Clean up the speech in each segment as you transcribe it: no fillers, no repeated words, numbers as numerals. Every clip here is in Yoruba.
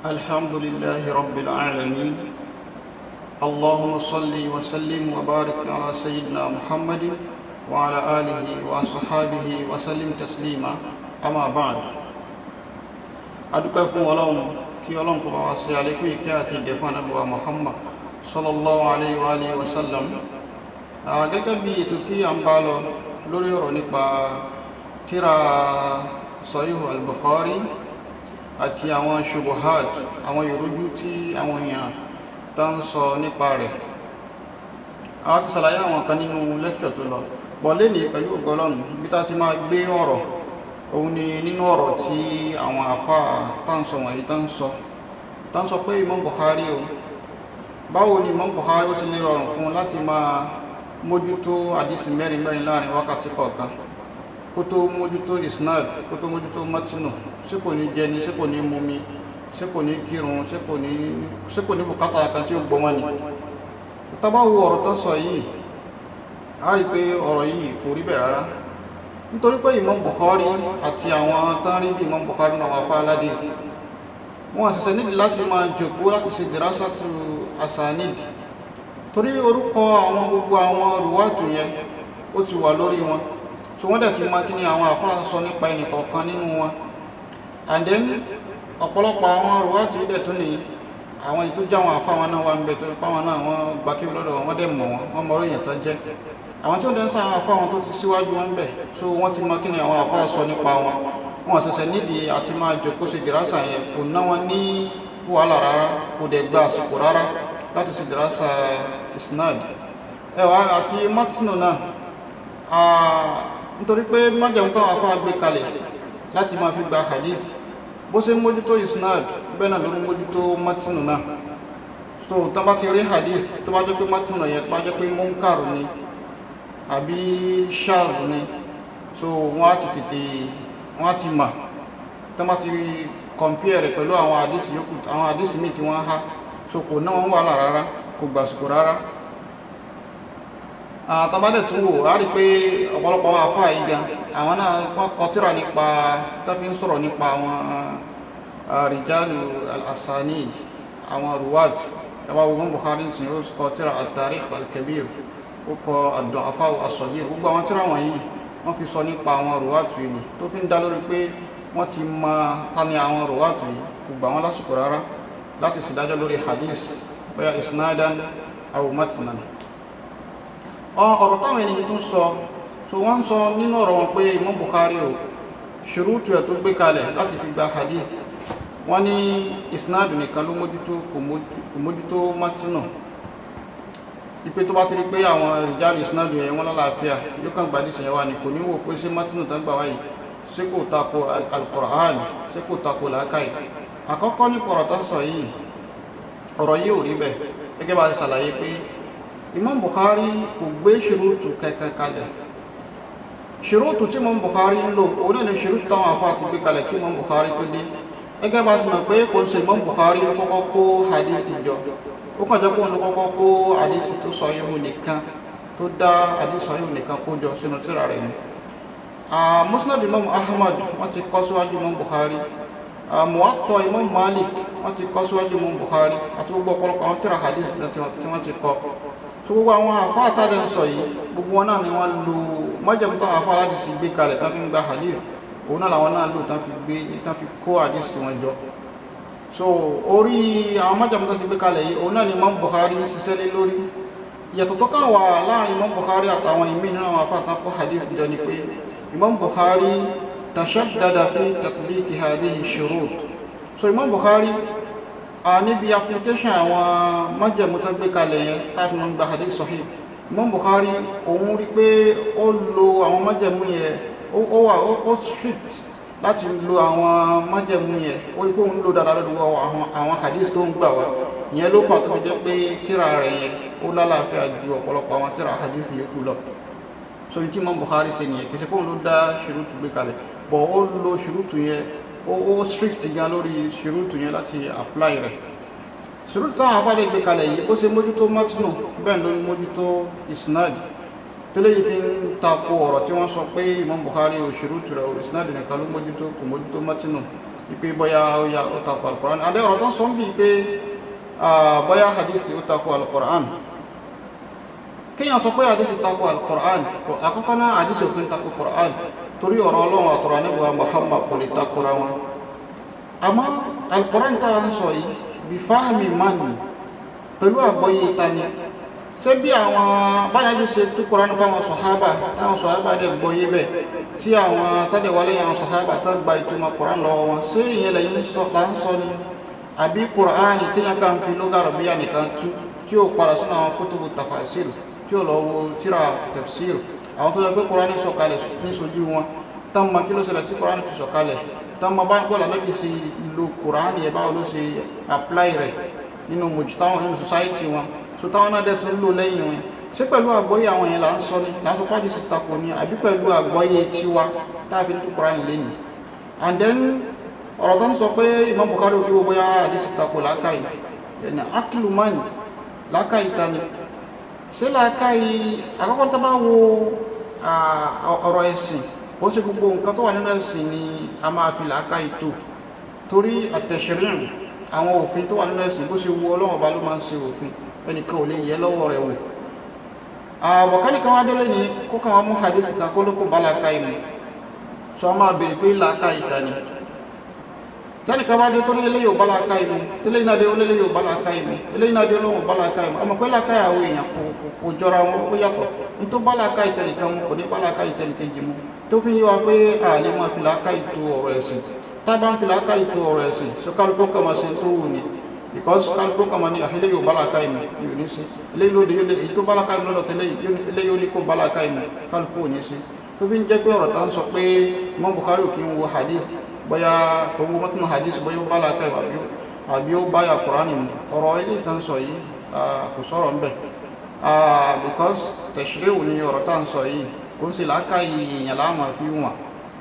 الحمد لله رب العالمين. اللهم صل وسلم وبارك على سيدنا محمد وعلى آله وصحابه وسلم تسليما. أما بعد. adúpẹ́ fún Ọlọ́run kí Ọlọ́run kó bá wa ṣe àlékún ìkẹ́ àti ìgẹ̀ fún Ànábì wa Muhammad sallallahu alayhi wa alihi wa sallam. Gẹ́gẹ́ bí ètò tí a ń bá lọ lórí ọ̀rọ̀ nípa tírà Sahih al-Bukhari àti àwọn ṣubuhat, àwọn ìrújú tí àwọn èèyàn tó ń sọ nípa rẹ̀. Àwọn ti ṣàlàyé àwọn kan nínú lẹ́kṣọ̀ tó lọ bọ̀ lẹ́ni pẹ̀lú Ọlọ́run bí tá ti máa gbé ọ̀rọ̀ òun ni nínú ọ̀rọ̀ tí àwọn àfáà táǹsọ wọ̀nyí táǹsọ pé Imam Bukhari o báwo ni Imam Bukhari ó ti lè rọrùn fún láti máa mójútó àdísì mẹ́rin láàrin wákàtí kọ̀ọ̀kan, kó tó mójútó isnad, kó tó mójútó matinu, ṣé kò ní jẹni, ṣé kò ní mumi, ṣé kò ní kírun, ṣé kò ní bùkátà kan tí ó gbọmọ ni. Tá bá wo ọ̀rọ̀ tó sọ yìí a rí pé ọ̀rọ̀ yìí kò rí bẹ́ẹ̀ rárá, nítorí pé Imam Bukhari àti àwọn tán rí bí Imam Bukhari náà wà fà aládìsí wọn ṣẹ̀ṣẹ̀ nídìí láti máa jòkó láti ṣe dirasatu asanid, torí orúkọ àwọn gbogbo àwọn ruwátù yẹn ó ti wà lórí wọn, so wọ́n dẹ̀ ti máa kí ni àwọn àfáà sọ nípa ẹnìkọ̀ọ̀kan nínú wọn. And then ọ̀pọ̀lọpọ̀ àwọn ruwátù yìí dẹ̀ tún nìyí àwọn ètò jẹ́ àwọn àfáà wọn náà wà ń bẹ torí pé àwọn náà wọ́n gbà kí lọ́dọ̀ wọn dẹ̀ mọ̀ wọn mọ̀ oríyìn tán jẹ́ àwọn tí ó dẹ̀ ń sọ àwọn àfáà wọn tó ti síwájú wọn bẹ̀, so wọ́n ti mọ̀ kí ni àwọn àfáà sọ nípa wọn. Wọn ṣẹ̀ṣẹ̀ nídìí àti máa jókòó ṣe dìrásà yẹn, kò ná wọn ní wàhálà rárá, kò dẹ̀ gba àsìkò rárá láti ṣe dìrásà isnad ẹwà àti matinu náà. Nítorí pé májẹ̀mú táwọn àfáà gbé kalẹ̀ láti máa fi gba hadith bó ṣe mójútó isnad bẹ́ẹ̀ náà ló mójútó matinu náà. So tó bá ti rí hadith tó bá jẹ́ pé matinu yẹn tó bá jẹ́ pé munkar ni àbí shadh ni, so wọ́n á ti tètè wọ́n á ti mà tó bá ti compare rẹ̀ pẹ̀lú àwọn hadith yòókù, àwọn hadith míì tí wọ́n há, so kò ná wọn wàhálà rárá, kò gbàsìkò rárá. Àtàbádẹ̀ tún wò á rí pé ọ̀pọ̀lọpọ̀ àwọn àfáà yìí gan àwọn náà wọ́n kọ tírà nípa tàbí ń sọ̀rọ̀ nípa àwọn rijalu al-asanid, àwọn ruwat. ẹwà Imam Bukhari tí ó kọ tírà at-Tarikh al-Kabir, ó kọ ad-Du'afa as-Saghir, gbogbo àwọn tírà wọ̀nyí wọ́n fi sọ nípa àwọn ruwat yìí tó fi ń dá lórí pé wọ́n ti mọ tani àwọn ruwat yìí, gbogbo àwọn lásìkò rárá láti ṣèdájọ́ lórí hadith bóyá isnadan aw matnan. Ọ̀rọ̀ táwọn ènìyàn tún sọ, so wọ́n sọ nínú ọ̀rọ̀ wọn pé Imam Bukhari o ṣùrútù ẹ̀ tó gbé kalẹ̀ láti fi gba hadith, wọ́n ní isnadu nìkan ló mójútó, kò mójútó matinu. Ipe tó bá ti rí pé àwọn rijal isnadu ẹ̀ wọ́n lálàáfíà yóò kàn gbà hadith yẹn wá ní, kò ní wò pé ṣé matinu tán gbà wáyé ṣé kò tako al-Qur'an, ṣé kò tako làákàyè. Àkọ́kọ́ ní ọ̀rọ̀ tó sọ yìí, ọ̀rọ̀ yìí ò rí bẹ́ẹ̀. Gẹ́gẹ́ bá ti ṣàlàyé pé Imam Bukhari kò gbé ṣùrútù kẹ́kẹ́ kalẹ̀. Ṣùrútù tí Imam Bukhari ń lò òun náà ni ṣùrútù táwọn àfáà ti gbé kalẹ̀ kí Imam Bukhari tó dé. Gẹ́gẹ́ bá ti mọ̀ pé kò ń ṣe Imam Bukhari ló kọ́kọ́ kó hadisi jọ, ó kàn jẹ́ kó ló kọ́kọ́ kó hadisi tó sọ ihun nìkan, tó dá hadisi sọ ihun nìkan kó jọ sínú tírà rẹ̀ ni. Musnad Imam Ahmad wọ́n ti kọ síwájú Imam Bukhari, Muwatta Imam Malik wọ́n ti kọ síwájú Imam Bukhari, àti gbogbo ọ̀pọ̀lọpọ̀ àwọn tírà hadith tí wọ́n ti kọ. So gbogbo àwọn àfáà tàdé ń sọ yìí, gbogbo wọn náà ni wọ́n lo májẹ̀mú tán àfáà láti sì gbé kalẹ̀ tán fi ń gba hadith, òun náà làwọn náà lò tán fi kó hadith wọn jọ. So orí àwọn májẹ̀mú tán ti gbé kalẹ̀ yìí, òun náà ni Imam Bukhari ń ṣiṣẹ́ lé lórí. Ìyàtọ̀ tó kàn wà láàrin Imam Bukhari àtàwọn ìmí nínú àwọn àfáà tán kó hadith jọ ni pé Imam Bukhari tashaddada fi tatbiqi hadhihi shurut. So Imam Bukhari níbi application àwọn májẹ̀mú tó gbé kalẹ̀ yẹn táfi mọ́ gba hadith sahih, Imam Bukhari òun rí pé ó lo àwọn májẹ̀mú yẹn, ó strict láti lo àwọn májẹ̀mú yẹn, ó rí pé òun lò dáadáa lọ́dún àwọn hadith tó ń gbà wá. Ìyẹn ló fà tó fi jẹ́ pé tírà rẹ̀ yẹn ó lálàáfíà ju ọ̀pọ̀lọpọ̀ àwọn tírà hadith yòókù lọ. So tí Imam Bukhari ṣe nìyẹn, kìí ṣe kóun ló dá ṣùrútù gbé kalẹ̀, bọ̀ ó lo ṣùrútù yẹn, ó strict gan lórí ṣùrútù yẹn láti apply rẹ̀. Ṣùrútù táwọn afáàdé gbé kalẹ̀ yìí ó ṣe mójútó matinu bẹ́ẹ̀ ló mójútó isnad, tẹ́lẹ̀ yìí fi ń tako ọ̀rọ̀ tí wọ́n sọ pé Imam Bukhari ò ṣùrútù rẹ̀ ò isnad nìkan ló mójútó, kò mójútó matinu. ipe bóyá ó yá ó tako al-Qur'an adé ọ̀rọ̀ tó ń sọ bí pé bóyá hadisi ó tako al-Qur'an kíyàn sọ pé hadisi tako al-Qur'an àkọ́kọ́ náà hadisi òfin tako Qur'an torí ọ̀rọ̀ Ọlọ́run àtọ̀rọ̀ nígbà Muhammad kò lè takora wọn àmọ́ al-Qur'an tá ń sọ yìí bí fáhàmì mánì pẹ̀lú àgbọ́yé ìtani ṣé bí àwọn báyàjú ṣe tú Qur'an fáwọn sọ̀hábà táwọn sọ̀hábà dẹ̀ gbọ́yé bẹ́ẹ̀ tí àwọn tọ́dẹ̀wálé àwọn sọ̀hábà tó gba ìtumọ̀ Qur'an lọ́wọ́ wọn ṣé ìyẹn lẹ́yìn là ń sọ ni àbí Qur'an tí yẹn kàn fi lugha arabiyya nìkan tú tí ó padà sínú àwọn kutubu tafasir tí ó lọ wo tíra tafsir àwọn tó yẹ pé Qur'an sọ̀kalẹ̀ ní sojú wọn tán mọ kí ló ṣẹlẹ̀ tí Qur'an fi sọ̀kalẹ̀ tán mọ bá gbọ́dọ̀ lọ́bí sí lo Qur'an yẹ báwo ló ṣe apply rẹ̀ nínú mujtama nínú society wọn so táwọn náà dẹ̀ tún lò lẹ́yìn wọn ṣé pẹ̀lú àgbọ́yé àwọn yẹn là ń sọ ní láti pàdé sí tako ní àbí pẹ̀lú àgbọ́yé tiwa táàfin tó Qur'an lẹ́nu and then ọ̀rọ̀ tó ń sọ pé Imam Bukhari òfin gbogbo yá àdísì tako làákàyè ẹ̀nà akílùmánì làákàyè tani ṣé làákàyè àkọ́kọ́ tó bá wo ọ̀rọ̀ ẹ̀sìn ó ṣe gbogbo nǹkan tó wà nínú ẹ̀sìn ni a máa fi làákàyè tó torí at-tashri' àwọn òfin tó wà nínú ẹ̀sìn bó ṣe wu Ọlọ́run ọba ló máa ń ṣe òfin ẹnìkan ò lè yẹ lọ́wọ́ rẹ̀ wò àbọ̀kánìkan wá délé ní kó kàn wọ́n mú hadith kan kó ló kó bá làákàyè mu sọ a máa bèèrè pé làákàyè tani tẹ́nìkan bá dé tó ní eléyìí ò bá làákàyè mu tẹ́lẹ̀yìn náà dé ó léléyìí ò bá làákàyè mu eléyìí náà dé Ọlọ́run ò bá làákàyè mu ọmọ pé làákàyè àwọn èèyàn kò jọra wọn ó yàtọ̀ ní tó bá làákàyè tẹnìkan mu kò ní bá làákàyè tẹnìkejì mu tó fi yé wa pé àlè máa fi làákàyè tó ọ̀rọ̀ ẹ̀sìn tá a bá ń fi làákàyè tó ọ̀rọ̀ ẹ̀sìn sọ kálukú kọ́ máa ṣe tó wù ní because kálukú kọ́ máa ní àhílẹ̀ yóò bá làákàyè mu yóò ní sí eléyìí lóde yóò lé èyí tó bá làákàyè mu lọ́dọ̀ tẹ́lẹ̀ eléyìí ó ní kó bá làákàyè mu kálukú ò ní sí tó fi ń jẹ́ pé ọ̀rọ̀ tá ń sọ pé Imam Bukhari kì í wo hadith bóyá owó mọ́tún hadith bóyá ó bá làákàyè àbí ó bá yà Kùránì mu ọ̀rọ̀ ilé ìtàn sọ yìí kò sọ̀rọ̀ ń bẹ̀ because tashri'u ni ọ̀rọ̀ tá ń sọ yìí kò ń sì làákàyè èèyàn láàmà fi wọn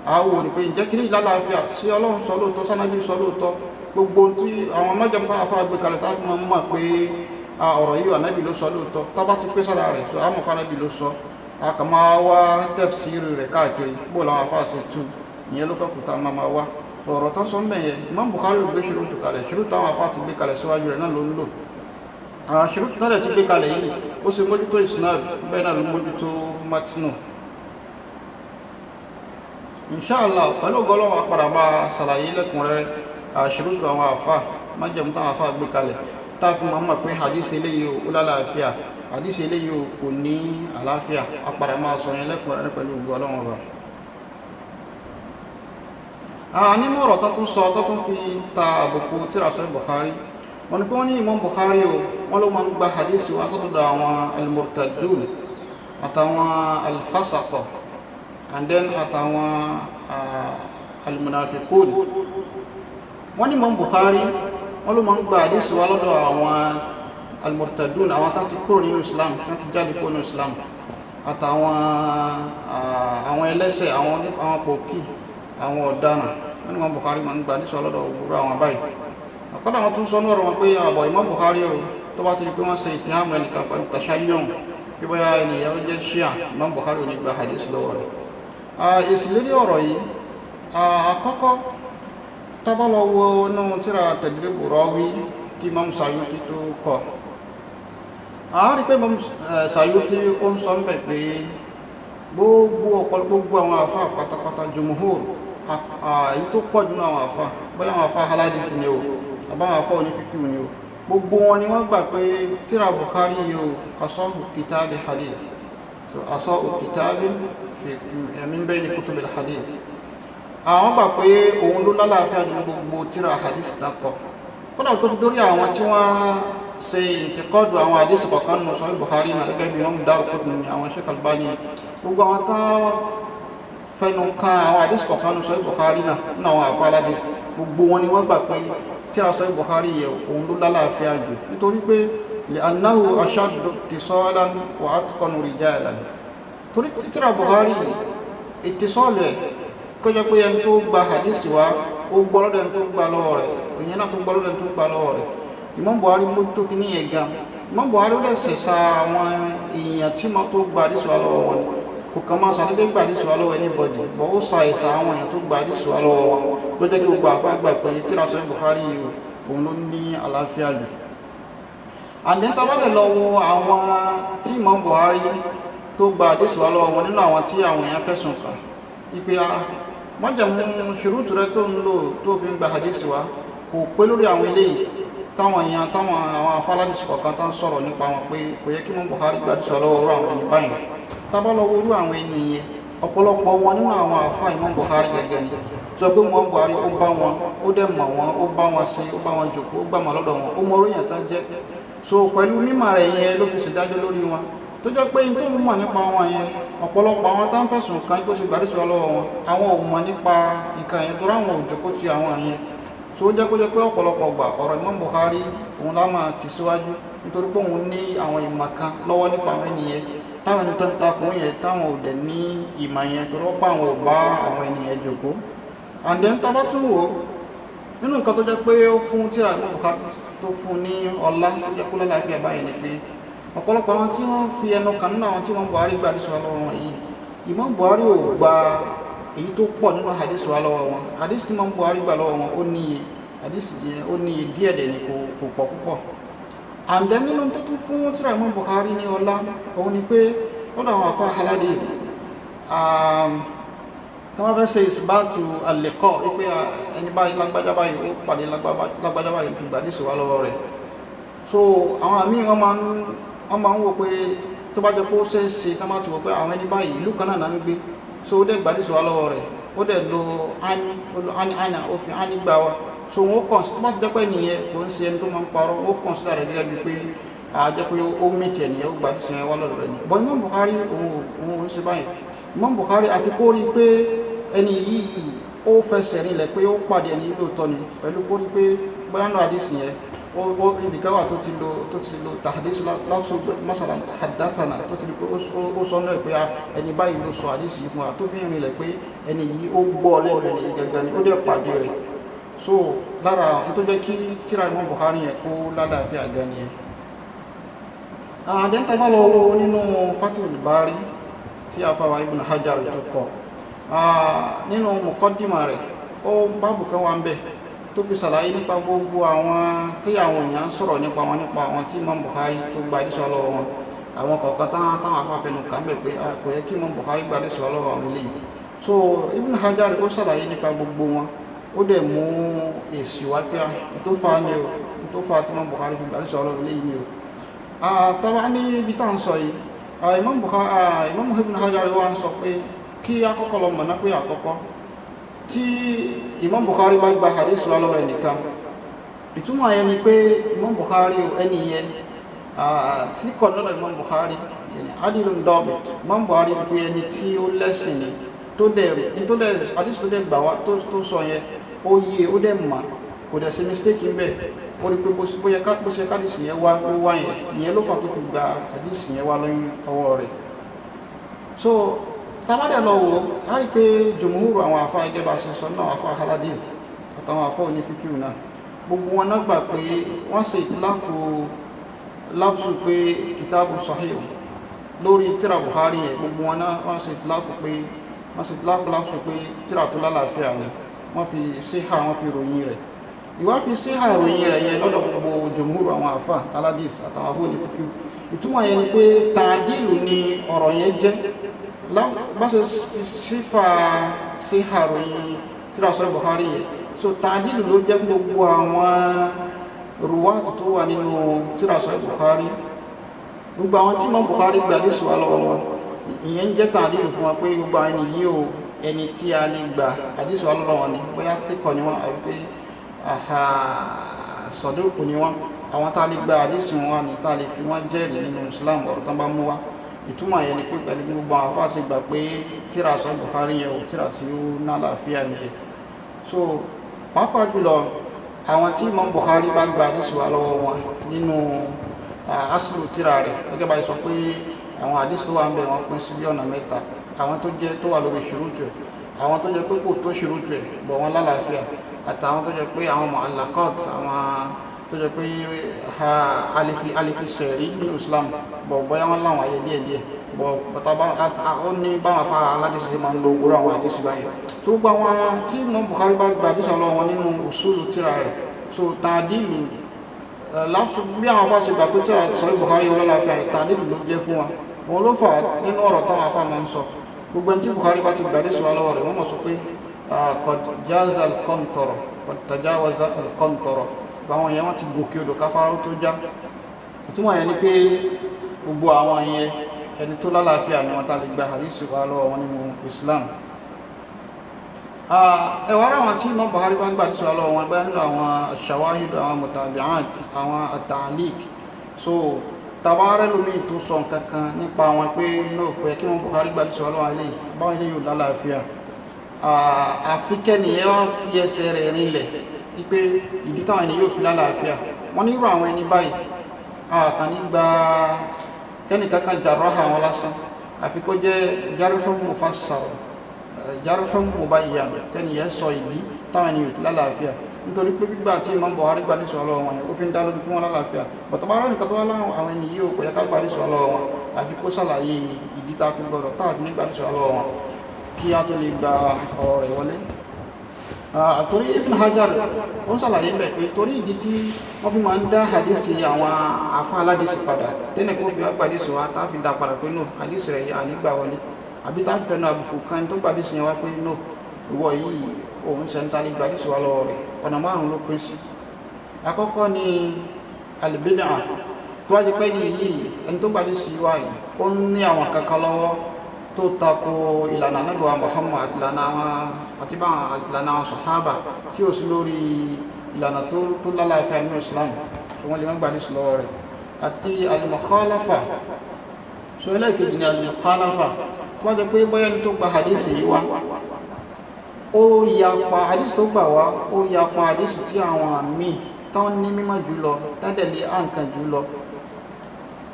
àwọn òní pé ǹjẹ́ kí ní ìlàláàfíà sí Ọlọ́run sọ lóòótọ́ sánábí sọ lóòótọ́ gbogbo tí àwọn mọ́jọ̀mọ́ tá a fà gbé kalẹ̀ tá a fi máa mọ̀ pé ọ̀rọ̀ yìí ànábì ló sọ lóòótọ́ tá bá ti pé sára rẹ̀ sọ àmọ́ kan ànábì ló sọ a kà máa wá tafsiri rẹ̀ káàkiri bó làwọn afá ṣe tú ìyẹn ló kọ́kù tá a máa wá ọ̀rọ̀ tán sọ ń bẹ̀ yẹn Imam Bukhari ò gbé ṣùrùtù kalẹ̀ ṣùrùtù àwọn afá ti gbé kalẹ̀ síwájú rẹ̀ náà ló ń lò ṣùrùtù tálẹ̀ ti gbé kalẹ̀ yìí ó sì mójútó isnad bẹ́ẹ̀ náà ló mójútó matinu inshallah pẹ̀lú ọgọ́lọ́wọ́ apàdà máa ṣàlàyé lẹ́kùnrẹ́rẹ́ àṣírùtù àwọn àfà májẹ̀mú táwọn àfà gbé kalẹ̀ táàfin máa mọ̀ pé hadith eléyìí ó lálàáfíà hadith eléyìí kò ní àlàáfíà apàdà máa sọ yẹn lẹ́kùnrẹ́rẹ́ pẹ̀lú ọgọ́lọ́wọ́ ọba. nínú ọ̀rọ̀ tó tún sọ tó tún fi ta àbùkù tírà Sahih Bukhari wọn ni pé wọ́n ní Imam Bukhari wọ́n ló máa ń gba hadith wa tó dọ̀ àwọn al-murtaddun àtàwọn al-fasaqah and then àtàwọn al-munafiqun wọ́n ní Imam Bukhari wọ́n ló máa ń gba àdísì wá lọ́dọ̀ àwọn al-murtadun àwọn tán ti kúrò nínú Islam tán ti jáde kúrò nínú Islam àtàwọn ẹlẹ́ṣẹ̀ àwọn pòkì àwọn ọ̀daràn wọ́n ní Imam Bukhari máa ń gba àdísì wá lọ́dọ̀ òwúrọ̀ àwọn báyìí àpọ́dà wọn tún sọ ní ọ̀rọ̀ wọn pé àbọ̀ Imam Bukhari tó bá ti di pé wọ́n ṣe ìtìhámù ẹnìkan pẹ̀lú tashayyun bí bóyá ènìyàn ó jẹ́ ṣíà Imam Bukhari ò ní gba àdísì lọ́wọ́ rẹ̀ èsì lérí ọ̀rọ̀ yìí àkọ́kọ́ tábàlọ́wọ́ náà tíra Tadribu Rawi tí Imam Sayuti tó kọ àárí pé Imam Sayuti ó ń sọ ń bẹ̀ pé gbogbo àwọn àfá pátápátá jumhur èyí tó pọ̀ jù àwọn àfá bóyá àwọn àfá aládìsí ni o àbáwọn àfá onífíkíù ni o gbogbo wọn ni wọ́n gbà pé tíra Bukhari yìí o asọ́hù kitabi hadith so asọ́hù kitabi min bayni kutubil hadith àwọn gbà pé òun ló lálàáfíà ní gbogbo tíra hadith dákọ̀ kódà tó fi dórí àwọn tí wọ́n ṣe ìtẹ́kọ́dù àwọn hadith kọ̀ọ̀kan nù Sahih Bukhari náà gẹ́gẹ́ bí wọ́n dárò kó ní àwọn Sheikh Albani gbogbo àwọn tán fẹnu kan àwọn hadith kọ̀ọ̀kan nù Sahih Bukhari náà nínú àwọn àfá aládìs gbogbo wọn ni wọ́n gbà pé tíra Sahih Bukhari yẹ òun ló lálàáfíà jù nítorí pé li'annahu ashaddu ittisalan wa atqanu rijalan torí tíra Bukhari ìtìsọ́ọ̀lù ẹ̀ kó jẹ́ pé ẹni tó gba hadith wa ó gbọ́lọ́dọ̀ ẹni tó gba lọ́wọ́ rẹ̀ òyìn náà tó gbọ́lọ́dọ̀ ẹni tó gba lọ́wọ́ rẹ̀ Imam Bukhari mú tó kí ní ẹ̀gá Imam Bukhari lè sẹ̀sà àwọn èèyàn tí ma tó gba hadith wa lọ́wọ́ wọn kò kàn máa ṣàdédé gba àdìsí wa lọ́wọ́ anybody bọ́ ó sa ìsà àwọn èèyàn tó gba àdìsí wa lọ́wọ́ wọn ló jẹ́ kí gbogbo àfa gbà pé tíra Sahih Bukhari yìí òun ló ní àlàáfíà jù. àdéhùn bá lè lọ wo àwọn tí Imam Bukhari tó gba àdìsí wa lọ́wọ́ wọn nínú àwọn tí àwọn èèyàn fẹ̀sùn kàn ipe májẹ̀mú ṣùrùtù rẹ tó ń lò tó fi ń gba àdìsí wa kò pé lórí àwọn eléyìí táwọn àwọn afáládìsí kọ̀ọ̀kan tán sọ̀rọ̀ nípa wọn pé kò yẹ kí Imam Bukhari gba àdìsí wa lọ́wọ́ orú àwọn ẹni báyìí. tábà lọ wo orú àwọn ẹni yẹn ọ̀pọ̀lọpọ̀ wọn nínú àwọn àfáà Imam Bukhari gẹ́gẹ́ ni sọ pé Imam Bukhari ó bá wọn ó dẹ̀ mọ̀ wọn ó bá wọn sí ó bá wọn jòkó ó gbà wọn lọ́dọ̀ wọn ó mọ oríyàn tán jẹ́ so pẹ̀lú mímọ̀ rẹ̀ yẹn ló fi ṣèdájọ́ lórí wọn tó jẹ́ pé n tó ń mọ̀ nípa wọn yẹn ọ̀pọ̀lọpọ̀ àwọn tá ń fẹ̀sùn kan tó ṣe gbàdúrà sọ lọ́wọ́ wọn àwọn ò mọ̀ nípa nǹkan yẹn tó ráwọn òjòkó ti àwọn yẹn tó jẹ́ kó jẹ́ pé ọ̀pọ̀lọpọ̀ gbà ọ̀rọ̀ Imam Bukhari òun lá máa tì síwájú nítorí pé òun ní àwọn ìmọ̀ kan lọ́wọ́ nípa àwọn ènìyàn táwọn ẹni tó ń takùn yẹn táwọn ò dẹ̀ ní ìmọ̀ yẹn tó rọ́pọ̀ àwọn ò bá àwọn ènìyàn jòkó. and then tá bá tún wò nínú nǹkan tó jẹ́ pé ó fún tíra Imam Bukhari tó fún ní ọlá tó jẹ́ kó lálàáfíà báyìí ni pé ọ̀pọ̀lọpọ̀ àwọn tí wọ́n fi ẹnu kan nínú àwọn tí Imam Bukhari gba àdìsí wa lọ́wọ́ wọn yìí Imam Bukhari ò gba èyí tó pọ̀ nínú àdìsí wa lọ́wọ́ wọn àdìsí tí Imam Bukhari gbà lọ́wọ́ wọn ó níye àdìsí yẹn ó níye díẹ̀ dẹ̀ ni kò pọ̀ púpọ̀. and then nínú tó tún fún tíra Imam Bukhari ní ọlá òun ni pé lọ́dọ̀ àwọn afá haladis tí wọ́n fẹ́ ṣe ìsìbáàtù àlẹ́kọ́ wípé ẹni báyìí lágbájá báyìí ó pàdé lágbájá báyìí fi gbàdìsí wa lọ́wọ́ rẹ̀ so àwọn àmì wọ́n máa ń wò pé tó bá jẹ́ pé ó ṣeéṣe tó máa ti wò pé àwọn ẹni báyìí ìlú kan náà ń gbé so ó dẹ̀ gbàdìsí wa lọ́wọ́ rẹ̀ ó dẹ̀ lo ani ó fi ani gbà wá so wọ́n kàn sí tó bá ti jẹ́ pé nìyẹn kò ń ṣe ẹni tó máa ń parọ́ ó kàn sí àrẹ gẹ́gẹ́ bíi pé àjẹ́ pé ó mìtì ẹ̀nìyàn ó gbàdìsí yẹn wá lọ́dọ̀ rẹ̀ ni bọ́ Imam Bukhari òun ò ń ṣe báyìí Imam Bukhari àfikún rí pé ẹni yìí ó fẹsẹ̀ rinlẹ̀ pé ó pàdé ẹni yìí lóòótọ́ ni pẹ̀lú kó rí pé bóyá náà àdìsí yẹn ó ibìkan wà tó ti lo tàdísì lásán masala hadassana tó ti di pé ó sọ náà pé ẹni báyìí ló sọ àdìsí yìí fún wa tó fi ń rinlẹ̀ pé ẹni yìí ó gbọ́ lẹ́nu ẹni yìí gẹ́gẹ́ ni ó dẹ̀ pàdé rẹ̀ so lára tó jẹ́ kí tíra Imam Bukhari yẹn kó lálàáfíà gan ni yẹn. àdéhùn bá lọ wo nínú Fathul Bari tí a fáwọn Ibn Hajar tó kọ nínú muqaddima rẹ̀ ó báàbù kan wà ń bẹ̀ tó fi ṣàlàyé nípa gbogbo àwọn tí àwọn èèyàn sọ̀rọ̀ nípa àwọn tí Imam Bukhari tó gba àdìsí lọ́wọ́ wọn àwọn kọ̀ọ̀kan táwọn afáfẹnu kà ń bẹ̀ pé kò yẹ kí Imam Bukhari gba àdìsí lọ́wọ́ àwọn eléyìí so Ibn Hajar ó ṣàlàyé nípa gbogbo wọn ó dẹ̀ mú èsì wá pé tó fa ni o tó fa tí Imam Bukhari fi gba àdìsí lọ́wọ́ eléyìí ni o tọ́wá ní ibi tá à ń sọ yìí Imam Ibn Hajar wá ń sọ pé kí akọ́kọ́ lọ mọ̀ náà pé àkọ́kọ́ tí Imam Bukhari bá gba hadith wá lọ́wọ́ ẹnìkan ìtumọ̀ yẹn ni pé Imam Bukhari ẹni yẹn síkọ̀ lọ́dọ̀ Imam Bukhari adilun dobit Imam Bukhari pé ẹni tí ó lẹ́sìn ni tó dẹ̀ hadith tó dẹ̀ gbà wá tó sọ yẹn ó yé ó dẹ̀ mà kò dẹ̀ sí mistake ń bẹ̀ ó rí pé bó ṣe hadith yẹn wá yẹn ìyẹn ló fà tó fi gba hadith yẹn wá lọ́yìn ọwọ́ rẹ̀ so tàbádẹ̀ lọ wò á rí pé jùmúhùrù àwọn àfá ẹgẹ́ bá ṣe sọ náà àfá haladis àtàwọn àfá onífíkíù náà gbogbo wọn náà gbà pé wọ́n ṣe ìtìláàkù láfṣù pé kìtàbù sahih lórí tíra Bukhari yẹn gbogbo wọn náà wọ́n ṣe ìtìláàkù láfṣù pé tíra tó lálàáfíà ni wọ́n fi síhà wọ́n fi ròyìn rẹ̀ ìwá fi síhà ròyìn rẹ̀ yẹn lọ́dọ̀ gbogbo jùmúhùrù àwọn àfá haladis àtàwọn àfá onífíkíù ìtumọ̀ yẹn ni pé tàdílù ni ọ̀rọ̀ yẹn jẹ́ bá ṣe sífà sí àròyìn tíra Sahih Bukhari yẹ so tàdílù ló jẹ́ gbogbo àwọn ruwátù tó wà nínú tíra Sahih Bukhari gbogbo àwọn tí Imam Bukhari gba àdìsí wá lọ́wọ́ wọn ìyẹn ń jẹ́ tàdílù fún wa pé gbogbo àwọn ẹni yìí o ẹni tí a lè gba àdìsí wá lọ́wọ́ wọn ni bóyá síkọ̀ ni wọ́n àbí pé sọ̀dúkù ni wọ́n àwọn tá a lè gba àdìsí wọn ni tá a lè fi wọ́n jẹ́rìí nínú Islam ọ̀rọ̀ tán bá mú wá ìtumọ̀ yẹn ni pé pẹ̀lú gbogbo àwọn afáàsì gbà pé tíra Sahih Bukhari yẹn ò tíra tí ó ná àlàáfíà nìyẹn so pàápàá jùlọ àwọn tí Imam Bukhari bá gba àdìsí wa lọ́wọ́ wọn nínú asìlù tíra rẹ̀ gẹ́gẹ́ bá sọ pé àwọn àdìsí tó wà ń bẹ̀ wọ́n pín sí bí ọ̀nà mẹ́ta àwọn tó wà lórí ṣùrùtù ẹ̀ àwọn tó jẹ́ pé kò tó ṣùrùtù ẹ̀ bọ̀ wọ́n lálàáfíà àtàwọn tó jẹ́ pé àwọn mu'allaqat àwọn tó jẹ́ pé alifi sẹ̀rí ní Islam bọ̀ bọ́yá wọn láwọn ayé díẹ̀díẹ̀ bọ̀tàbá ó ní báwọn afá aládìsí máa ń lo ogoro àwọn àdìsí báyìí tó gbogbo àwọn tí Imam Bukhari bá gba àdìsí ọlọ́wọ́ wọn nínú usulu tíra rẹ̀ so tàdílù bí àwọn afá ṣe gbà pé tíra Sahih Bukhari ọlọ́láfíà tàdílù ló jẹ́ fún wa wọn ló fà nínú ọ̀rọ̀ táwọn afá máa ń sọ gbogbo ẹni tí Bukhari bá ti gba àdìsí ọlọ́wọ́ rẹ̀ wọ́n mọ̀ sọ pé qad jaza al-qantara qad tajawaza al-qantara báwọn yẹn wọ́n ti gòkè odò káfárá tó já ìtumọ̀ yẹn ni pé gbogbo àwọn yẹn ẹni tó lálàáfíà ni wọ́n tá lè gba àdìsí wa lọ́wọ́ wọn nínú Islam ẹwà ara wọn tí Imam Bukhari bá gbà àdìsí wa lọ́wọ́ wọn bẹ́ẹ̀ nínú àwọn shawahid àwọn mutabi'at àwọn at-ta'liq so tabarẹ́ lómi tó sọ nǹkankan nípa wọn pé náà pé kí Imam Bukhari gbà àdìsí wa lọ́wọ́ alẹ́ báwọn ilé yóò lálàáfíà àfikẹ́niyẹ́ wọ́n fi ẹsẹ̀ rẹ̀ rinlẹ̀ wípé ìdí táwọn ẹni yóò fi lálàáfíà wọ́n nírò àwọn ẹni báyìí àkàn nígbà kẹ́nìkankan jarraha àwọn lásán àfi kó jẹ́ jarhun mufassal jarhun mubayyan kẹ́niyẹ́ sọ ìdí táwọn ẹni yóò fi lálàáfíà nítorí pé gbígbà tí Imam Bukhari gbà àdìsí ọlọ́wọ́ wọn ó fi ń dá lórí fún wọn lálàáfíà bọ̀tọ̀bá rẹ̀ nìkan tó wá láwọn àwọn ẹni yóò kò yẹ ká gbà àdìsí ọlọ́wọ́ wọn àfi kó sàlàyé ìdí tá a fi gbọdọ̀ tá a fi ní gbà àdìsí ọlọ́wọ́ wọn kí a tó lè gba ọ̀rọ̀ rẹ̀ wọlé torí Ibn Hajar ó ń sàlàyé ń bẹ̀ pé torí ìdí tí wọ́n fi máa ń dá hadisi àwọn afá aládìsí padà tẹ́nì kó fi agbàdìsí wa tá a fi dá padà pé no hadisi rẹ̀ yà nígbà wọlé àbí tá a fi fẹ́nu àbùkù kan tó gbàdìsí yẹn wá pé no ìwọ yìí òun sẹ́ńtà ní gbàdìsí wa lọ́wọ́ rẹ̀ ọ̀nà márùn-ún ló pín sí àkọ́kọ́ ni al-bid'ah tó wájú pé ní yìí ẹni tó gbàdìsí wa yìí ó ní àwọn kankan lọ́wọ́ tó tako ìlànà Ànábì Muhammad àti ìlànà àwọn sàhábà tí ó sí lórí ìlànà tó lálàáfíà nínú Islam tó wọ́n lè má gbàdìsí lọ́wọ́ rẹ̀ àti al-mukhalafa so ẹlẹ́kejì ni al-mukhalafa tó wájú pé bóyá ní tó gba hadisi yìí wá ó yapa hadisi tó gbà wá ó yapa hadisi tí àwọn míì táwọn ní mímọ̀ jùlọ tẹ́tẹ̀lé àǹkan jùlọ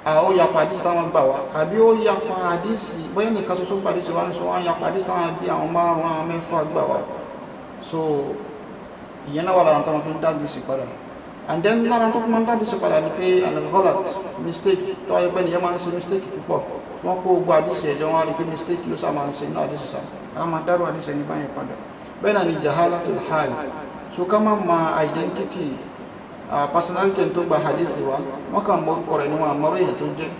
ó yapa àdísì táwọn gbà wá àbí ó yapa àdísì bóyá nìkan tó sópa àdísì wá ní sọ wọ́n yapa àdísì táwọn bí àwọn márùn-ún àwọn mẹ́fà gbà wá so ìyẹn náà wà lára tó wọn fi ń dá àdísì padà and then lára tó máa ń dá àdísì padà ni pé al-ghalat mistake tó wáyé pé nìyẹn máa ń ṣe mistake púpọ̀ wọ́n kó gbogbo àdísì ẹ̀jọ́ wọn rí pé mistake ló sá máa ń ṣe ní àdísì sá a máa dárò àdísì ẹni báyẹn padà bẹ́ẹ̀ náà ni jahalatul hal so ká má ma identity personality tó gba hadisi wa wọ́n kàn mọ́ orúkọ rẹ̀ níwọ̀n àmọ́rọ̀ èyí tó jẹ́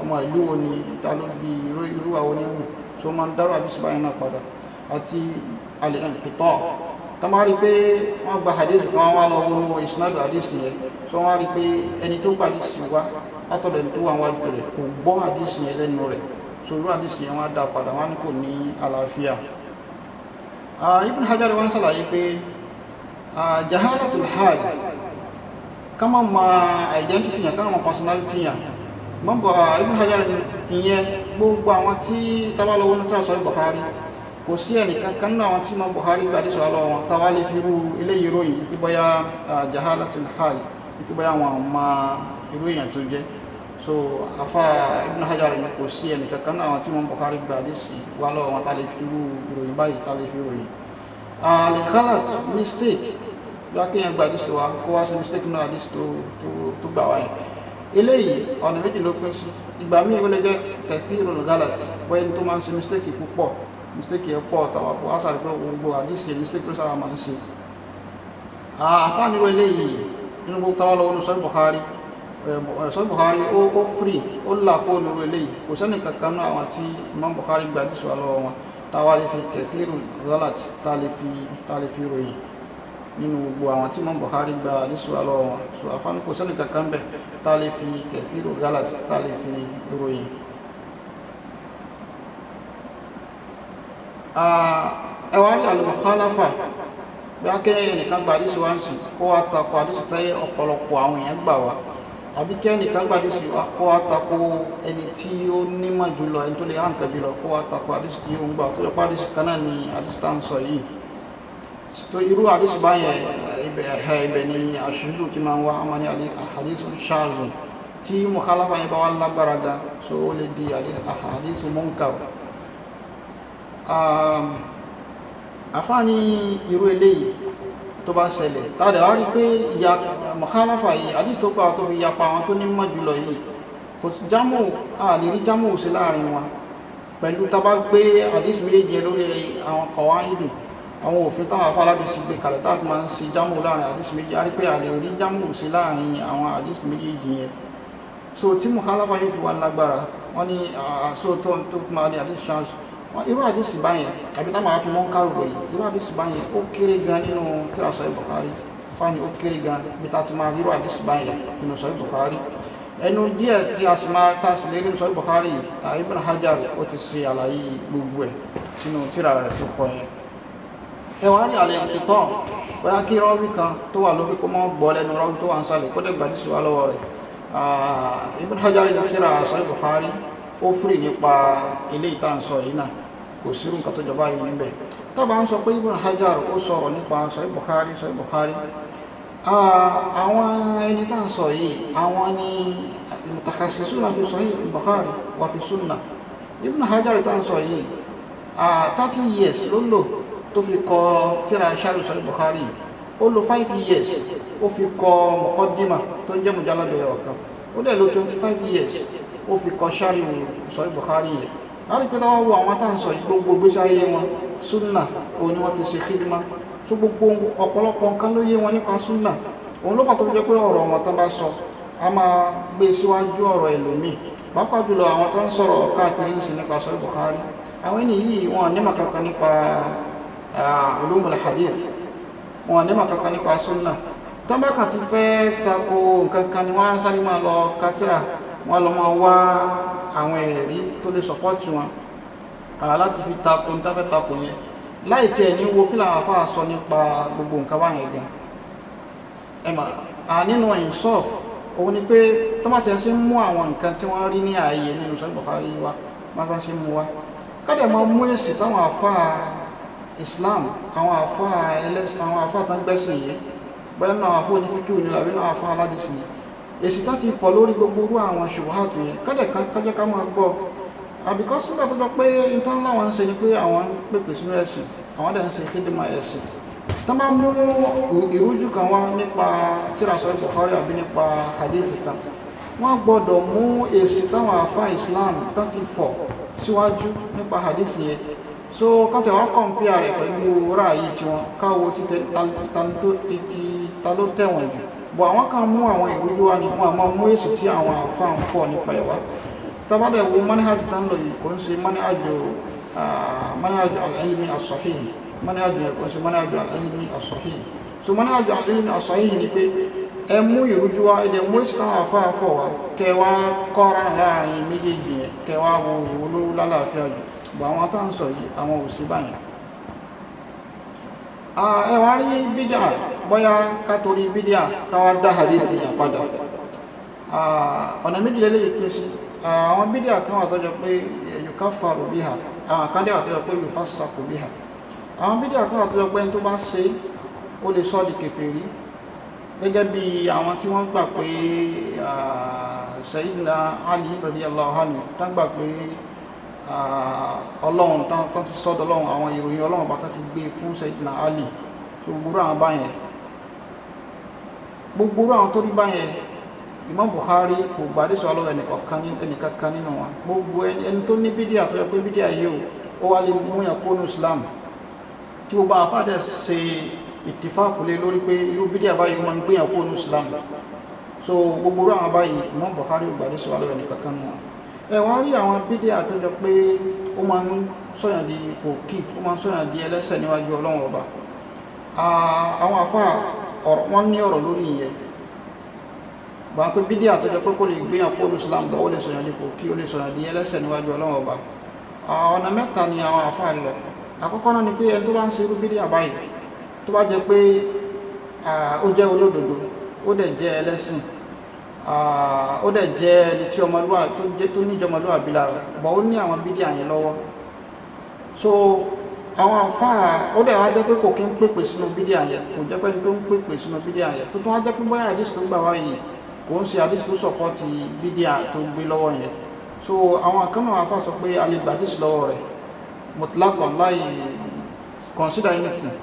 ọmọ ìlú wo ni ta ló bí irú àwọn oníwù tó máa ń dárò àdísì báyìí náà padà àti al-inqita tó máa rí pé wọ́n gba hadisi kan wá lọ wọnú ìsinádù hadisi yẹn tó wọ́n rí pé ẹni tó gba hadisi wa látọ̀dọ̀ ẹni tó wà wájú rẹ̀ kò gbọ́ hadisi yẹn lẹ́nu rẹ̀ so irú hadisi yẹn wọ́n á dá padà wọ́n á ní kò ní àlàáfíà Ibn Hajar wọ́n ṣàlàyé pé jahalatul hal kama ma identity yẹn kama ma personality yẹn mọ́bọ̀ Ibn Hajar ìyẹn gbogbo àwọn tí tábàlọ́wọ́ ní tíra Sahih Bukhari kò sí ẹnìkan kan náà àwọn tí Imam Bukhari gbàdí sọ̀rọ̀ lọ́wọ́ wọn táwa lè fi rú eléyìí ròyìn ìbọ̀yà jahalatul hal ìbọ̀yà àwọn ọmọ irú èèyàn tó jẹ́ so afa Ibn Hajar ní kò sí ẹnìkan kan náà àwọn tí Imam Bukhari gbàdí sí wà lọ́wọ́ wọn tá lè fi rú ìròyìn báyìí tá lè fi ròyìn al-ghalat mistake bí akéèyàn gba àdísì wa kó wá sí mistake náà àdísì tó gbà wáyé eléyìí ọ̀nà méjì ló pín sí ìgbà míì ó lè jẹ́ kathirul ghalat wọ́n ẹni tó máa ń ṣe mistake púpọ̀ mistake yẹn pọ̀ tàwa kó wá sáré pé gbogbo àdísì mistake ló sábà máa ń ṣe àfáàní ro eléyìí nínú gbogbo táwa lọ́wọ́ ní Sahih Bukhari ó free ó là kó nínú eléyìí kò sẹ́ni kankan náà àwọn tí Imam Bukhari gba àdísì wa lọ́wọ́ wọn táwa lè fi kathirul ghalat tá lè fi ròyìn nínú gbogbo àwọn tí Imam Bukhari gba àdísì wa lọ́wọ́ wọn so àfáàní kò sẹ́ni kankan bẹ̀ tá lè fi kathirul ghalat tá lè fi ròyìn ẹwà rí al-mukhalafa bí akẹ́yẹ nìkan gba àdísì wá ń sìn kó wá tako àdísì tẹ́yẹ ọ̀pọ̀lọpọ̀ àwọn èèyàn gbà wá àbí kẹ́ nìkan gba àdísì wá kó wá tako ẹni tí ó nímọ̀ jùlọ ẹni tó lè hàn kẹ́ jùlọ kó wá tako àdísì tí ó ń gbà tó yẹ pé àdísì kan náà ni àdísì tá ń sọ yìí tó irú àdísì báyẹn ibẹ̀ ni àṣírí tí máa ń wá àmọ́ ní àdísì ṣáàzùn tí mukhalafa yẹn bá wà lágbára ga so ó lè di àdísì munkar àfáàní irú eléyìí tó bá ṣẹlẹ̀ tàbí wá rí pé ìyà mukhalafa yìí àdísì tó pàwọ́ tó fi yapa àwọn tó ní mọ̀ jùlọ yìí kò sí jámù, a lè rí jámù sí láàrin wọn pẹ̀lú tá bá gbé hadith méjì yẹn lórí àwọn kọ̀wáìdù àwọn òfin táwọn afọ aládìsí gbé kalẹ̀ táwọn máa ń ṣe jámù láàrin hadith méjì, a rí pé a lè rí jámù sí láàrin àwọn hadith méjèèjì yẹn. So tí mukhalafa yóò fi wà lágbára wọ́n ní so tó máa ní hadith chance wọ́n irú hadith báyẹn àbí táwọn afi mọ́ ń kárò lórí irú hadith báyẹn ó kéré gan nínú tí a Sahih Bukhari fáni ó kéré gan bí tá ti máa rí irú hadith báyẹn nínú Sahih Bukhari. Ẹnu díẹ̀ tí a sì máa tá sí lé nínú Sahih Bukhari Ibn Hajar ó ti ṣe àlàyé gbogbo ẹ̀ sínú tírà rẹ̀ tó kọ yẹn. Ẹwà rí àlẹ́ ìtọ́ bóyá kí rọ́wí kan tó wà lórí kó mọ́ gbọ́ lẹ́nu rọ́wí tó wà ń sálẹ̀ kó dẹ̀gbà dísì wá lọ́wọ́ rẹ̀. Ibn Hajar ní tírà Sahih Bukhari ó fìrì nípa ilé ìtànsọ yìí náà kò sírù nǹkan tó jọba yìí níbẹ̀. Tọ́ba ń sọ pé Ibn Hajar ó sọ̀rọ̀ nípa Sahih Bukhari àwọn ẹni tá ń sọ yìí àwọn ni mutakhasisuna fi Sahih Bukhari wà fi sunnah. Ibn Hajar tá ń sọ yìí 30 years ló lò tó fi kọ tírà Sharh Sahih Bukhari, ó lò 5 years ó fi kọ muqaddima tó ń jẹ́ mujallad ọ̀kan, ó dẹ̀ lò 25 years ó fi kọ Sharh Sahih Bukhari yẹn. láti pé táwọn wo àwọn tá ń sọ yìí gbogbo gbésí ayé wọn sunnah òun ni wọ́n fi ṣe khidma, so gbogbo ọ̀pọ̀lọpọ̀ nǹkan ló yé wọn nípa súnà òun ló fà tó jẹ́ pé ọ̀rọ̀ wọn tán bá sọ a máa gbé síwájú ọ̀rọ̀ ẹlòmíì pàápàá jùlọ àwọn tó ń sọ̀rọ̀ káàkiri ń sìn nípa Sahih Bukhari àwọn ẹni yìí wọn nímọ̀ kankan nípa ulumul hadith wọn nímọ̀ kankan nípa súnà tó bá kàn ti fẹ́ tako nǹkan kan ni wọ́n á sáré máa lọ kátìrà wọ́n lọ máa wá àwọn ẹ̀rí tó lè sọpọ́tì wọn láti fi tako ní táfẹ́ tako yẹn láì tí ẹni wo kí làwọn afá sọ nípa gbogbo nǹkan báyẹn gan ẹmà nínú ìsọ́f òun ni pé tó má tẹ́ sí mú àwọn nǹkan tí wọ́n rí ní ààyè nínú Sahih Bukhari wa má bá sí mú wa kádẹ̀ mọ́ mú èsì táwọn afá Islam àwọn afá ẹlẹ́sìn àwọn afá tán gbẹ́sìn yìí bẹ́ẹ̀ náà afá onífíkì ní àbí náà afá aládìsìn yìí èsì tó ti fọ̀ lórí gbogbo orú àwọn ṣubuhatu yẹn kádẹ̀ ká máa gbọ́ àbíkọ́ sígbà tó jọ pé ìtàn láwọn ń ṣe ni pé àwọn ń pèpè sínú ẹ̀sìn àwọn dẹ̀ ń ṣe khidma ẹ̀sìn tó bá mú ìrújú kan wá nípa tírà Sahih Bukhari àbí nípa hadith kan wọ́n gbọ́dọ̀ mú èsì táwọn àfá Islam tó ti fọ̀ síwájú nípa hadith yẹn so kọ́tẹ̀ wọ́n kọ̀mpíà rẹ̀ pẹ̀lú ráàyè tí wọ́n káwo ta ló tẹ̀wọ̀n jù bọ̀ àwọn kan mú àwọn ìrújú wá ní wọn àmọ́ mú èsì tí àwọn àfá ń fọ̀ nípa ìwà tabada wo manhaj tan lo yi ko nse manhaj al-ilmi as-sahih manhaj ko nse manhaj al-ilmi as-sahih so manhaj al-ilmi as-sahih ni pé ẹ mú ìrújú wá ẹ dẹ̀ mú islam afa fo wa kẹ́ wá kora láàrin méjèèjì kẹ́ wá wo ìwúlò lálàáfíà jù bó àwọn tan sọ yìí àwọn ò sí báyìí ẹ wá rí bid'a bóyá ká torí bid'a ká wá dá hadisi yẹn padà ọ̀nà méjì lélẹ́yìí pín sí àwọn bídíà kan wà tó jẹ́ pé yukaffaru biha àwọn kan dẹ̀ wà tó jẹ́ pé yufassaku biha àwọn bídíà kan wà tó jẹ́ pé tó bá ṣe ó lè sọ́ di kèfèrí gẹ́gẹ́ bí àwọn tí wọ́n gbà pé Sayyidina Ali radiyallahu anhu tán gbà pé ọlọ́run tán ti sọ́dọ̀ ọlọ́run àwọn ìròyìn ọlọ́run bá tán ti gbé fún Sayyidina Ali tó gbogbo àwọn báyẹn gbogbo àwọn tó rí báyẹn Imam Bukhari kò gbàdé sọ lọ́wọ́ ẹnìkankan nínú wọn gbogbo ẹni tó ní bídíà tó yẹ pé bídíà yìí ó wá lè mú yàn kó ní Islam tí gbogbo àfáàdẹ̀ ṣe ìtìfáàkùlé lórí pé irú bídíà báyìí ó máa ń gbé yàn kó ní Islam so gbogbo àwọn báyìí Imam Bukhari kò gbàdé sọ lọ́wọ́ ẹnìkankan nínú wọn ẹ wá rí àwọn bídíà tó jẹ pé ó máa ń sọ̀yàn di pòkì ó máa ń sọ̀yàn di ẹlẹ́ṣẹ̀ níwájú Ọlọ́run ọba àwọn àfáà wọ́n ní ọ̀rọ̀ lórí ìyẹn gbọ́n pé bídíà tó jẹ́ pé kó lè gbéyàn kó ní Islam lọ ó lè sọ̀yàn dípò kí ó lè sọ̀yàn di ẹlẹ́ṣẹ̀ níwájú Ọlọ́run ọba ọ̀nà mẹ́ta ni àwọn àfáà lọ àkọ́kọ́ náà ni pé ẹni tó bá ń ṣe irú bídíà báyìí tó bá jẹ́ pé ó jẹ́ olódodo ó dẹ̀ jẹ́ ẹlẹ́sìn ó dẹ̀ jẹ́ ẹni tí ọmọlúwàbí tó níjọ ọmọlúwàbí lára bọ̀ ó ní àwọn bídíà yẹn lọ́wọ́ so àwọn àfáà ó dẹ̀ wá jẹ́ pé kò kí ń pèpè sínú bídíà yẹn kò jẹ́ pé ẹni tó ń pèpè sínú bídíà yẹn tó tún wá jẹ́ pé bóyá àdìsí tó gbà wáyé kò ń ṣe àdìsí tó sọpọ́tì bídíà tó gbé lọ́wọ́ yẹn so àwọn akẹ́nà àfà sọ pé a lè gbàdìsí lọ́wọ́ rẹ̀ mutlaqan láì consider anything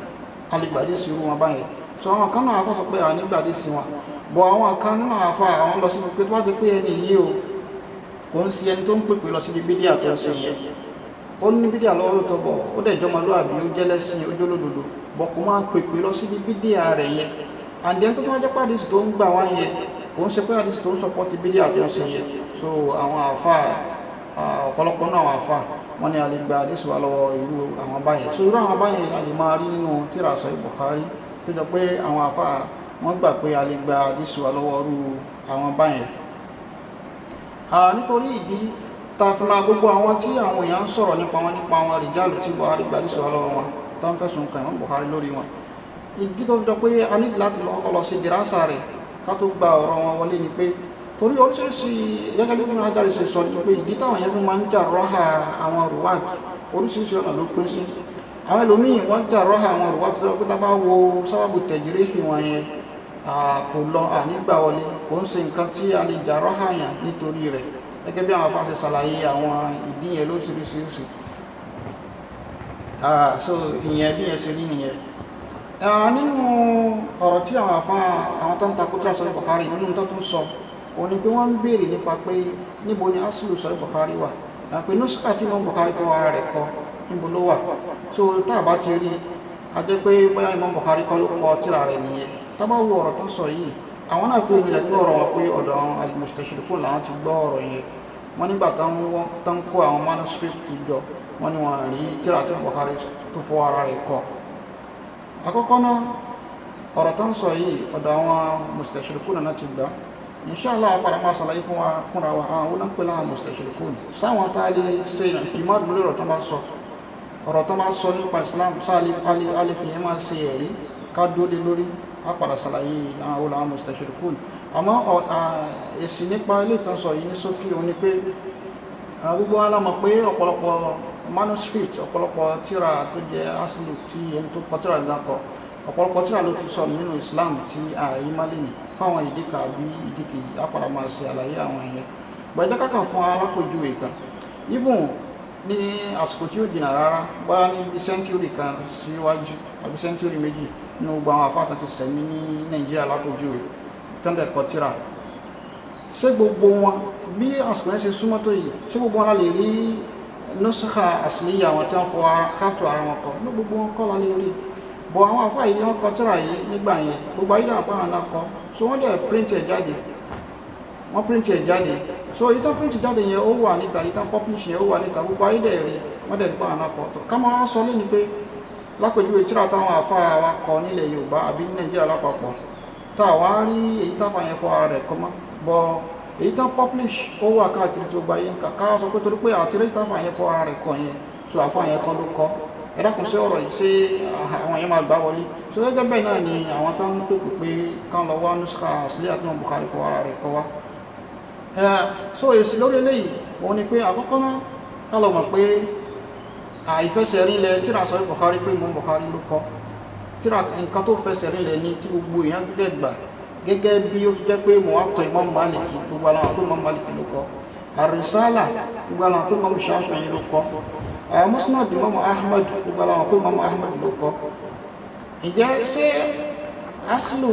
a lè gbàdìsí irú wọn báyẹn so àwọn akẹ́nà àfà sọ pé a ní gbàdìsí wọn bọ̀ àwọn akẹ́nà àfà àwọn lọ sí pé tó wá jẹ́ pé ẹni yìí o kò ń sí ẹni tó ń pèpè lọ síbi bídíà tó ń ṣe yẹn ó ní bídíà lọ́wọ́ tó bọ̀ ó dẹ̀ jọmọlúwàbí ó jẹ́lẹ́sìn ojúlódodo bọ̀ kò máa pèpè lọ síbi bídíà rẹ̀ yẹn àdéhùn tó wájẹ́ pé àdìsí tó ń gbà wá yẹn kò ń ṣe pé àdìsí tó ń sọpọ́tì bídíà tó ń ṣe yẹn so àwọn àfa ọ̀pọ̀lọpọ̀ náà àwọn àfa wọ́n ní a lè gba àdìsí wa lọ́wọ́ irú àwọn báyẹn so irú àwọn báyẹn a lè máa rí nínú tírà Sahih Bukhari tó jọ pé àwọn àfa wọ́n gbà pé a lè gba àdìsí wa lọ́wọ́ irú àwọn báyẹn nítorí ìdí tàfihàn gbogbo àwọn tí àwọn èèyàn ń sọ̀rọ̀ nípa wọn rìjálù tí Buhari gba àdìsí wa lọ́wọ́ wọn tó ń fẹ̀sùn kàn wọ́n Buhari lórí wọn ìdí tó jọ pé a ní láti lọ sí dìrásà rẹ̀ ká tó gba ọ̀rọ̀ wọn wọlé ni pé torí oríṣiríṣi gẹ́gẹ́ bí wọ́n ajáre ṣe sọ ni pé ìdí táwọn yẹn fi máa ń jà rọ́hà àwọn ruwad oríṣiríṣi ọ̀nà ló pín sí àwọn ẹlòmíì wọ́n jà rọ́hà àwọn ruwad tó sọ pé tá bá wo sábàbù tẹ̀jìrìhì wọn yẹn kò lọ ànígbà wọlé kò ń ṣe nǹkan tí a lè jà rọ́hà yàn nítorí rẹ̀ gẹ́gẹ́ bí àwọn afáṣẹ ṣàlàyé àwọn ìdí yẹn lóríṣiríṣi so ìyẹn bí yẹn ṣe rí nìyẹn nínú ọ̀rọ̀ tí àwọn tó ń takò tí wọ́n Sahih Bukhari nínú tó tún sọ òun ni pé wọ́n ń béèrè nípa pé níbo ni aslu Sahih Bukhari wà pé nùsùkà tí Imam Bukhari fẹ́ wà rẹ̀ kọ níbo ló wà so tá a bá ti rí a jẹ́ pé bóyá Imam Bukhari kọ́ ló kọ tírà rẹ̀ nìyẹn tá bá wo ọ̀rọ̀ tó sọ yìí àwọn náà fi ìrìnlẹ̀ ní ọ̀rọ̀ wọn pé ọ̀dọ̀ àwọn al-mustashriqun làwọn ti gbọ́ ọ̀rọ̀ yẹn wọ́n nígbà tó ń kó àwọn manuscript jọ wọ́n ní wọ́n rí tírà tí Bukhari tó fọ́ ara rẹ̀ kọ àkọ́kọ́ náà ọ̀rọ̀ tó ń sọ yìí ọ̀dọ̀ àwọn mustashriqun náà ti gbà inshallah àpàdà máa ṣàlàyé fúnra wa àwọn onípẹ̀lá mustashriqun sáwọn tá a lè ṣe ìtìmọ́dù lórí ọ̀rọ̀ tó bá sọ nípa Islam sáàlì alifiyẹ máa ṣe ẹ̀rí ká dúró lórí àpàdà ṣàlàyé àwọn olàwọn mustashriqun àmọ́ èsì nípa ilé ìtàn sọ yìí ní sókè òní pé gbogbo alámọ̀ pé ọ̀pọ̀lọpọ̀ manuscript ọ̀pọ̀lọpọ̀ tírà tó jẹ́ aslu tí ẹni tó kọ tírà ìgbà kọ ọ̀pọ̀lọpọ̀ tírà ló ti sọ nínú Islam tí ààrí málìní fáwọn ìdíkà bí ìdíkì àpàdà máa ṣe àlàyé àwọn ẹ̀yẹn gbẹ̀jẹ́ kákan fún alápòjúwe kan even ní àsìkò tí ó jìnà rárá bá ní sẹ́ńtúrì kan síwájú àbí sẹ́ńtúrì méjì nínú gbogbo àwọn afáàtàn ti sẹ̀mí ní Nàìjíríà lápòjúwe tẹ́lẹ̀ kọ tírà ṣé gbogbo wọn bí àsìkò yẹn ṣe súnmọ́ tó yìí ṣé gbogbo wọn lè rí nusakha asliya àwọn tí wọ́n fọ káàtó ara wọn kọ ní gbogbo wọn kọ́ la lè rí bọ̀ àwọn afá yìí wọ́n kọ tírà yìí nígbà yẹn gbogbo ayé dàpọ̀ àwọn náà kọ so wọ́n dẹ̀ print ẹ̀ jáde so ìtàn print jáde yẹn ó wà níta ìtàn publish yẹn ó wà níta gbogbo ayé dẹ̀ rí wọ́n dẹ̀ dàpọ̀ àwọn náà kọ tó ká máa sọ lẹ́ni pé lápèjúwe tírà táwọn afá wa kọ nílẹ̀ Yorùbá àbí ní Nàìjíríà lápapọ̀ tá a wá rí èyí táfà yẹn fọ ara rẹ̀ kọ́ mọ́ bọ́ èyí tán publish ó wà káàkiri tó gba yẹn ká sọ pé torí pé àtìrí táfà yẹn fọ ara rẹ̀ kọ yẹn so àfà yẹn kan ló kọ ẹ̀dàkùn sí ọ̀rọ̀ yìí ṣé àwọn yẹn máa gbá wọlé so gẹ́gẹ́ bẹ́ẹ̀ náà ni àwọn tán ń pèpè pé kán lọ wá nusukha sílẹ̀ àti wọn Bukhari fọ ara rẹ̀ kọ wá so èsì lórí eléyìí òun ni pé àkọ́kọ́ náà ká lọ mọ̀ pé àìfẹsẹ̀ rinlẹ̀ tírà Sahih Bukhari pé Imam Bukhari ló kọ tírà nǹkan tó fẹsẹ̀ rinlẹ̀ ní tí gbogbo èèyàn gbẹ̀ gbà gẹ́gẹ́ bí ó fi jẹ́ pé Muwatta Imam Maliki gbogbo àwọn àpò Imam Maliki ló kọ Ar-Risala gbogbo àwọn àpò Imam Shafi'i ló kọ Musnad Imam Ahmad gbogbo àwọn àpò Imam Ahmad ló kọ ǹjẹ́ ṣé aslu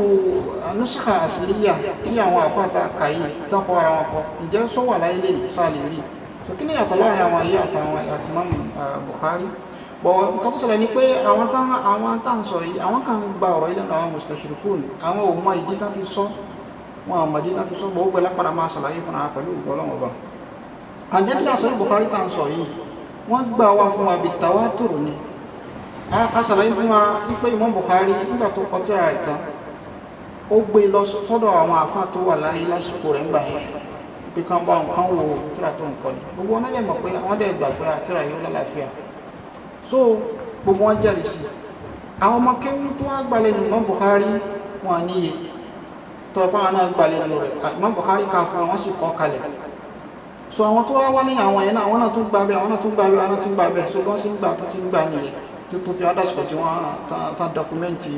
nusukha asliya tí àwọn àfáàtà kàyí tán fọ ara wọn kọ ǹjẹ́ sọ wà láyé lè sáà lè rí so kí ni yàtọ̀ láàrin àwọn ayé àtàwọn àti Imam Bukhari bọ̀ nǹkan tó ṣẹlẹ̀ ni pé àwọn tá ń sọ yìí àwọn kan gba ọ̀rọ̀ ilẹ̀ náà àwọn mustashriqun àwọn ò mọ ìdí tá fi sọ wọn àmọ̀ ìdí tá fi sọ bọ̀ ó gbẹ lápára máa ṣàlàyé fún wa pẹ̀lú ìgbọ́lọ́wọ́ bá àjẹ́ tí a sọ Bukhari tá ń sọ yìí wọ́n gbà wá fún wa bitawatur ni a ṣàlàyé fún wa wípé Imam Bukhari nígbà tó kọ tírà rẹ̀ tán ó gbé lọ sọ́dọ̀ àwọn àfáà tó wà láyé lásìkò rẹ̀ ńgbà yẹn pé kán bá nǹkan wo tírà tó ń kọ ni gbogbo wọn lè mọ̀ pé àwọn dẹ̀ gbà pé tírà yìí ó lálàáfíà so gbogbo wọn jẹ́rìí sí àwọn ọmọ kéwú tó wá gbalẹ̀ ní Imam Bukhari wọn níye tó ọpá àwọn náà gbalẹ̀ lọ rẹ̀ Imam Bukhari ká fún wọn sì kọ́ kalẹ̀ so àwọn tó wá wá ní àwọn yẹn náà àwọn náà tún gbà bẹ́ẹ̀ àwọn náà tún gbà bẹ́ẹ̀ àwọn náà tún gbà bẹ́ẹ̀ so wọ́n sì ń gbà tó ti ń gbà nìyẹn tó fi adásùkọ̀ tí wọ́n tán dọkumẹ́ntì